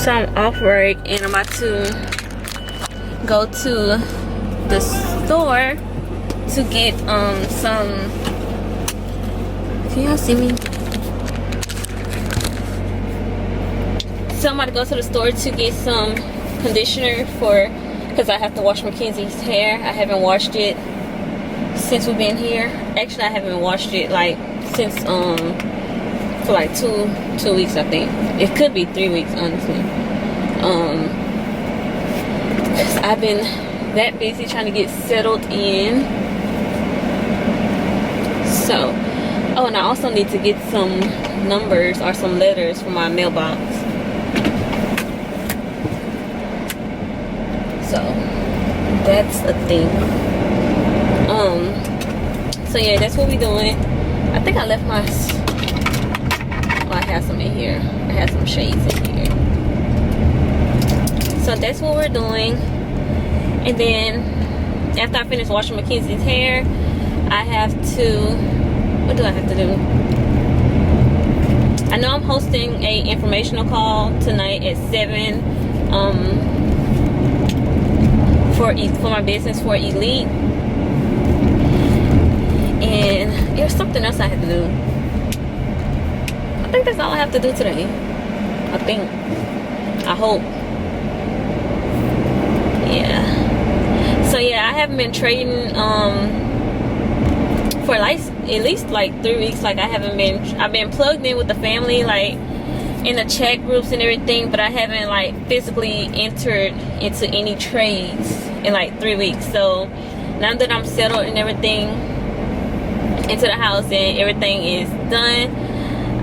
So I'm off work and I'm about to go to the store to get some. Can y'all see me? So I'm about to go to the store to get some conditioner because I have to wash Mackenzie's hair. I haven't washed it since we've been here. Actually, I haven't washed it like since for like two weeks, I think. It could be 3 weeks, honestly. Because I've been that busy trying to get settled in. So, oh, and I also need to get some numbers or some letters for my mailbox. So that's a thing. So yeah, that's what we're doing. I think I left my, well, I have some in here. I have some shades in here. So that's what we're doing. And then after I finish washing Mackenzie's hair, I have to, what do I have to do? I know I'm hosting a informational call tonight at 7 for my business for Elite. And there's something else I have to do. I think that's all I have to do today. I think. I hope. Yeah. So yeah, I haven't been trading for like at least like 3 weeks. Like I've been plugged in with the family, like in the chat groups and everything, but I haven't like physically entered into any trades in like 3 weeks. So now that I'm settled and everything into the house and everything is done,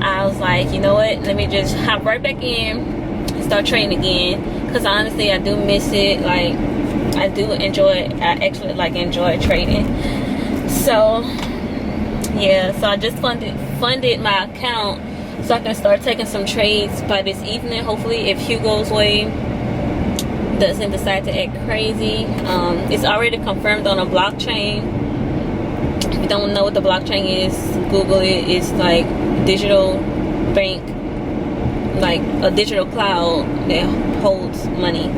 I was like, you know what, let me just hop right back in and start trading again, because honestly I do miss it. Like I actually like enjoy trading. So yeah, so I just funded my account so I can start taking some trades by this evening, hopefully, if Hugo's way doesn't decide to act crazy. It's already confirmed on a blockchain. If you don't know what the blockchain is, Google it. It's like digital bank, like a digital cloud that holds money,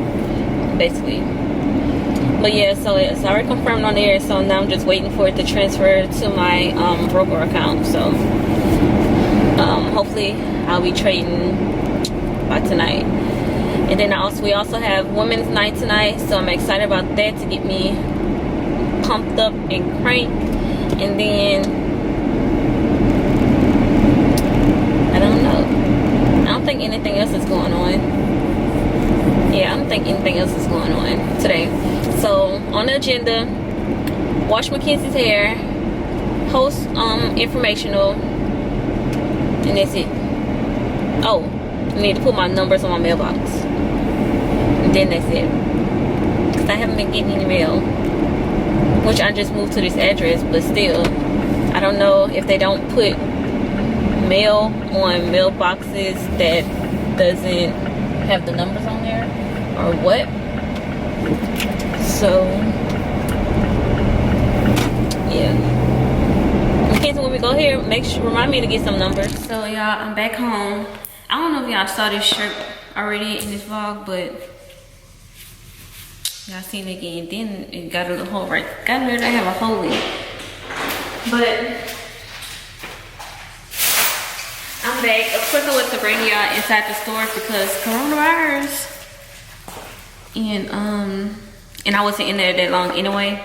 basically. But yeah, so it's already confirmed on there. So now I'm just waiting for it to transfer to my broker account. So hopefully I'll be trading by tonight. And then we also have women's night tonight, so I'm excited about that to get me pumped up and cranked. And then I don't know. I don't think anything else is going on. Yeah, I don't think anything else is going on today. So on the agenda, wash Mackenzie's hair, host informational, and that's it. Oh, I need to put my numbers on my mailbox. And then that's it. Because I haven't been getting any mail. Which I just moved to this address, but still, I don't know if they don't put mail on mailboxes that doesn't have the numbers on there or what. So yeah. Mackenzie, when we go here, remind me to get some numbers. So y'all, I'm back home. I don't know if y'all saw this shirt already in this vlog, but y'all seen it again. Then it got a little hole right. Got rid of I have a hole in it. But I'm back. Of course I was to bring y'all inside the store because coronavirus. And I wasn't in there that long anyway.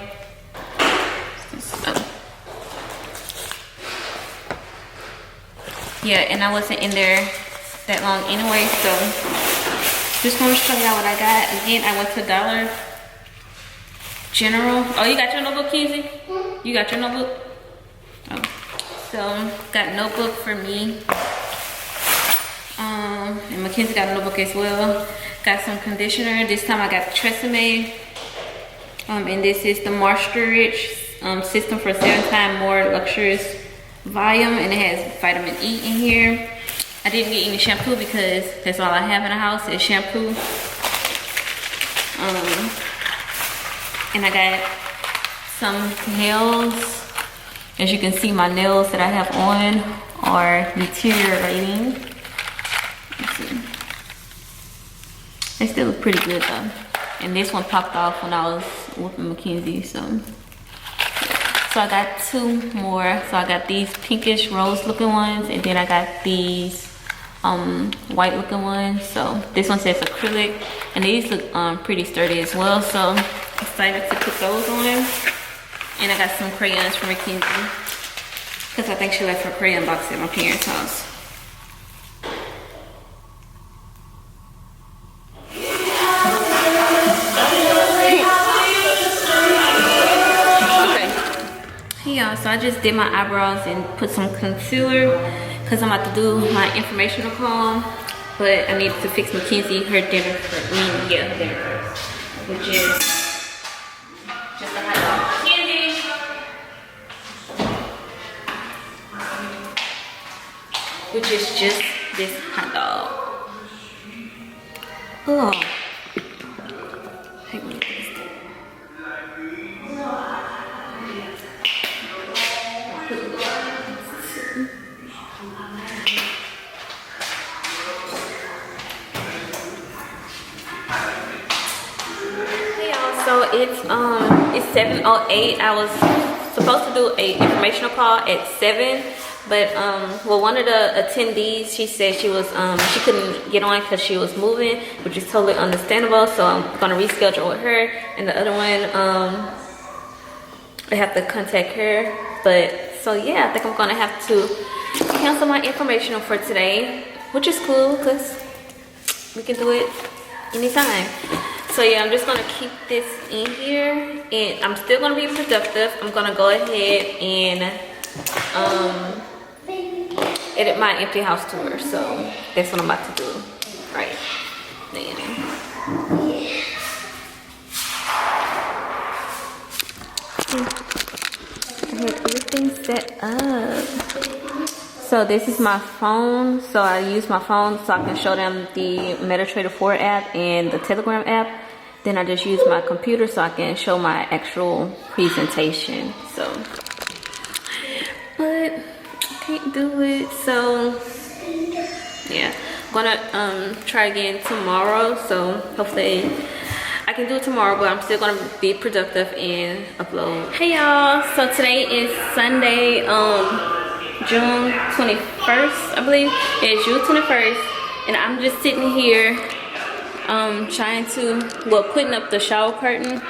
So, yeah, and I wasn't in there that long anyway, so just want to show y'all what I got. Again, I went to Dollar General. Oh, you got your notebook, Kenzie? You got your notebook? Oh, so got a notebook for me. And Mackenzie got a notebook as well. Got some conditioner. This time I got the Tresemme. And this is the Moisture Rich system for 7 times more luxurious volume, and it has vitamin E in here. I didn't get any shampoo because that's all I have in the house is shampoo. And I got some nails. As you can see, my nails that I have on are deteriorating. Let's see. They still look pretty good though. And this one popped off when I was whooping Mackenzie, so. So I got 2 more. So I got these pinkish rose looking ones, and then I got these white looking ones. So this one says acrylic, and these look pretty sturdy as well. So I'm excited to put those on. And I got some crayons for Mackenzie, because I think she left her crayon box at my parents' house. Yeah, so I just did my eyebrows and put some concealer because I'm about to do my informational call, but I need to fix Mackenzie her dinner first. Her dinner first, which is just a hot dog. Mackenzie! Which is just this hot dog. Oh. So it's 7:08. I was supposed to do a informational call at 7, but well, one of the attendees, she said she was she couldn't get on because she was moving, which is totally understandable. So I'm gonna reschedule with her, and the other one I have to contact her. But so yeah, I think I'm gonna have to cancel my informational for today, which is cool because we can do it anytime. So yeah, I'm just gonna keep this in here, and I'm still gonna be productive. I'm gonna go ahead and edit my empty house tour. So that's what I'm about to do right then. I have everything set up. So this is my phone. So I use my phone so I can show them the MetaTrader 4 app and the Telegram app. Then I just use my computer so I can show my actual presentation. So, but I can't do it. So yeah, I'm gonna try again tomorrow. So hopefully I can do it tomorrow, but I'm still gonna be productive and upload. Hey y'all, so today is Sunday, June 21st, I believe. It's June 21st, and I'm just sitting here trying to, well, putting up the shower curtain.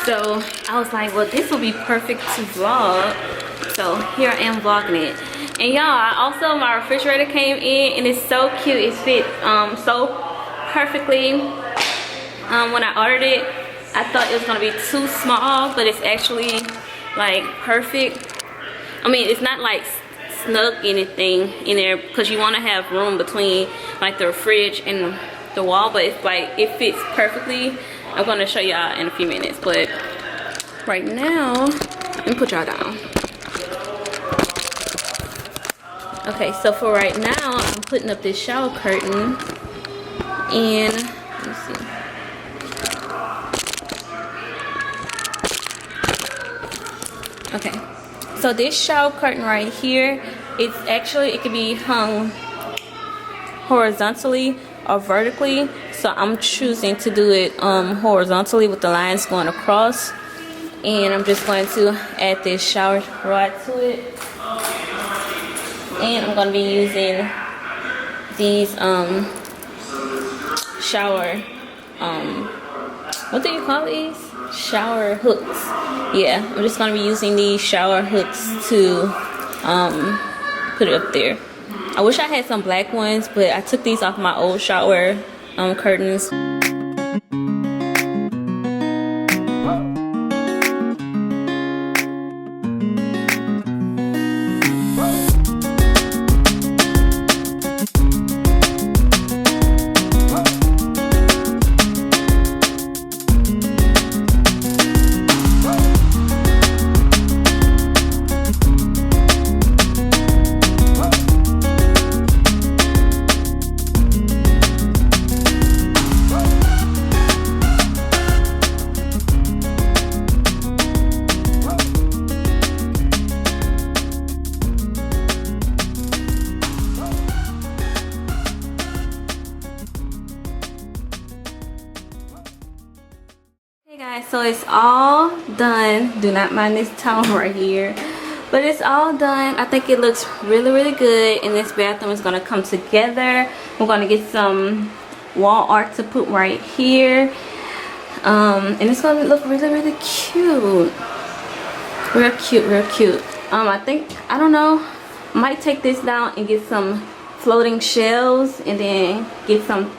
So I was like, well, this will be perfect to vlog. So here I am vlogging it. And y'all, also my refrigerator came in, and it's so cute. It fits so perfectly. When I ordered it, I thought it was gonna be too small, but it's actually like perfect. I mean, it's not like snug anything in there, because you want to have room between like the fridge and the wall, but it's like it fits perfectly. I'm gonna show y'all in a few minutes, but right now, let me put y'all down. Okay, so for right now, I'm putting up this shower curtain, and let me see. Okay, so this shower curtain right here, it's actually, it can be hung horizontally or vertically. So I'm choosing to do it horizontally with the lines going across. And I'm just going to add this shower rod to it. And I'm going to be using these shower, what do you call these? Shower hooks. Yeah, I'm just going to be using these shower hooks to put it up there. I wish I had some black ones, but I took these off my old shower curtains. Guys, so it's all done. Do not mind this towel right here, but it's all done. I think it looks really good, and this bathroom is gonna come together. We're gonna get some wall art to put right here, and it's gonna look really cute. Real cute. I don't know, might take this down and get some floating shelves and then get some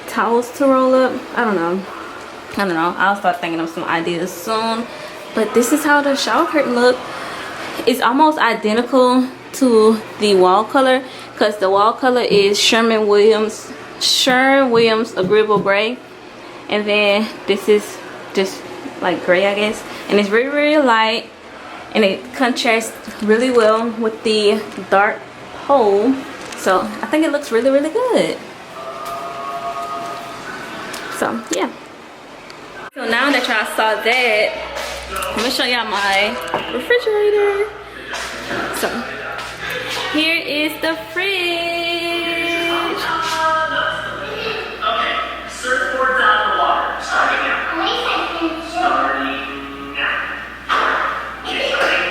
towels to roll up. I don't know, I'll start thinking of some ideas soon. But this is how the shower curtain look. It's almost identical to the wall color, because the wall color is Sherwin Williams agreeable gray, and then this is just like gray, I guess, and it's really light, and it contrasts really well with the dark pole. So I think it looks really good. So yeah, so now that y'all saw that, I'm gonna show y'all my refrigerator. So here is the fridge. Okay, surfboard's out of the water. Starting now. Starting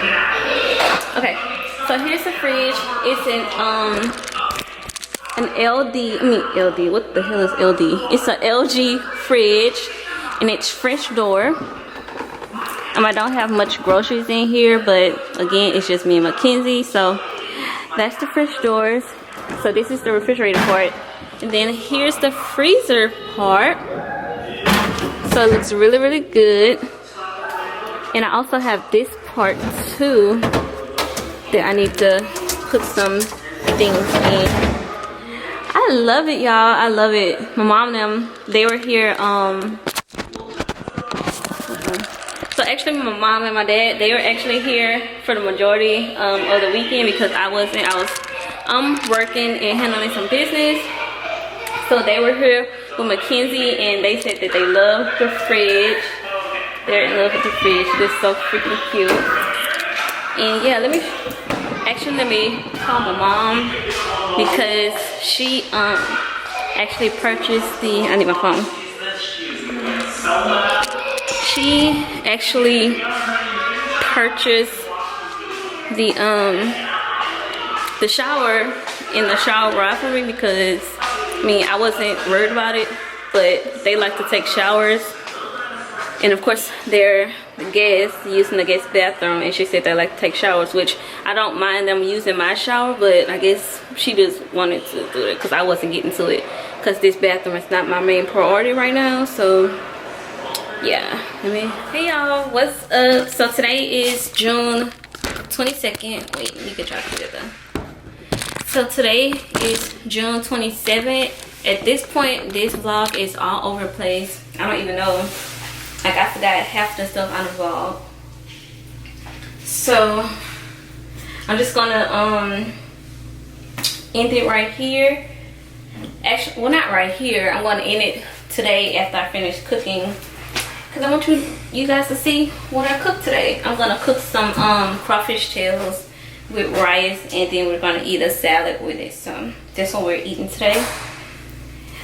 now. Okay, so here's the fridge. It's an LD, what the hell is LD? It's an LG fridge, and it's French door. I don't have much groceries in here, but again, it's just me and Mackenzie, so that's the French doors. So this is the refrigerator part, and then here's the freezer part. So it looks really good. And I also have this part too that I need to put some things in. I love it, y'all. I love it. My mom and them, they were here. So actually, my mom and my dad, they were actually here for the majority of the weekend, because I wasn't. I was working and handling some business. So they were here with Mackenzie, and they said that they love the fridge. They're in love with the fridge. It's so freaking cute. And yeah, let me call my mom, because she actually purchased the, I need my phone. She actually purchased the shower in the shower rod for me, because I wasn't worried about it, but they like to take showers, and of course they're the guests using the guest bathroom, and she said they like to take showers, which I don't mind them using my shower, but I guess she just wanted to do it because I wasn't getting to it, because this bathroom is not my main priority right now. So yeah, hey y'all, what's up? So today is June 22nd. Wait, let me get y'all together. So today is June 27th. At this point, this vlog is all over the place. I don't even know, like, I forgot half the stuff on the vlog. So I'm just gonna end it right here. Actually, well, not right here. I'm gonna end it today after I finish cooking, because I want you guys to see what I cooked today. I'm gonna cook some crawfish tails with rice, and then we're gonna eat a salad with it. So that's what we're eating today.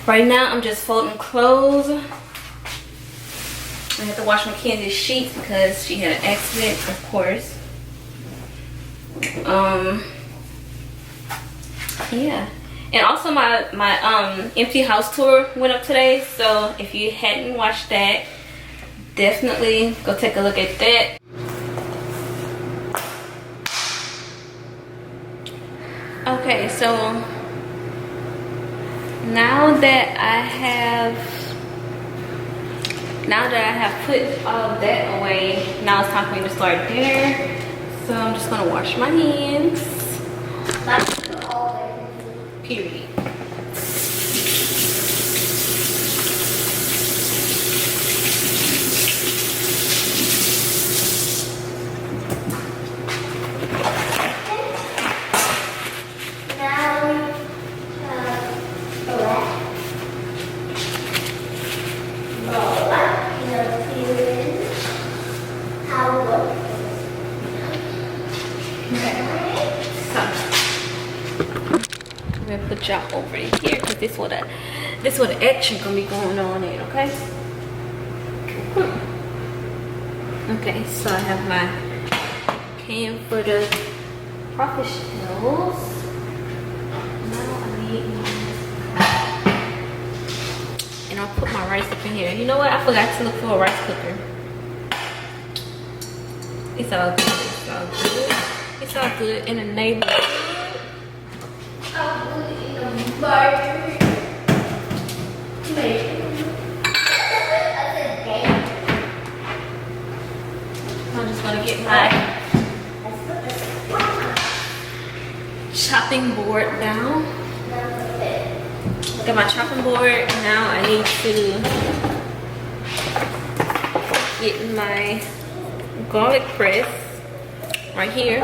Right now I'm just folding clothes. I have to wash Mackenzie's sheets because she had an accident, of course. Yeah. And also my empty house tour went up today, so if you hadn't watched that, definitely go take a look at that. Okay, so now that I have put all of that away, now it's time for me to start dinner. So I'm just gonna wash my hands. Period. Put y'all over here because this what the action gonna be going on in, okay? Okay, so I have my pan for the crawfish shells. Now I need and I'll put my rice up in here. You know what? I forgot to look for a rice cooker. It's all good. It's all good. It's all good in the neighborhood. All good in the neighborhood. I'm just gonna get my chopping board down. Got my chopping board. Now I need to get my garlic press right here.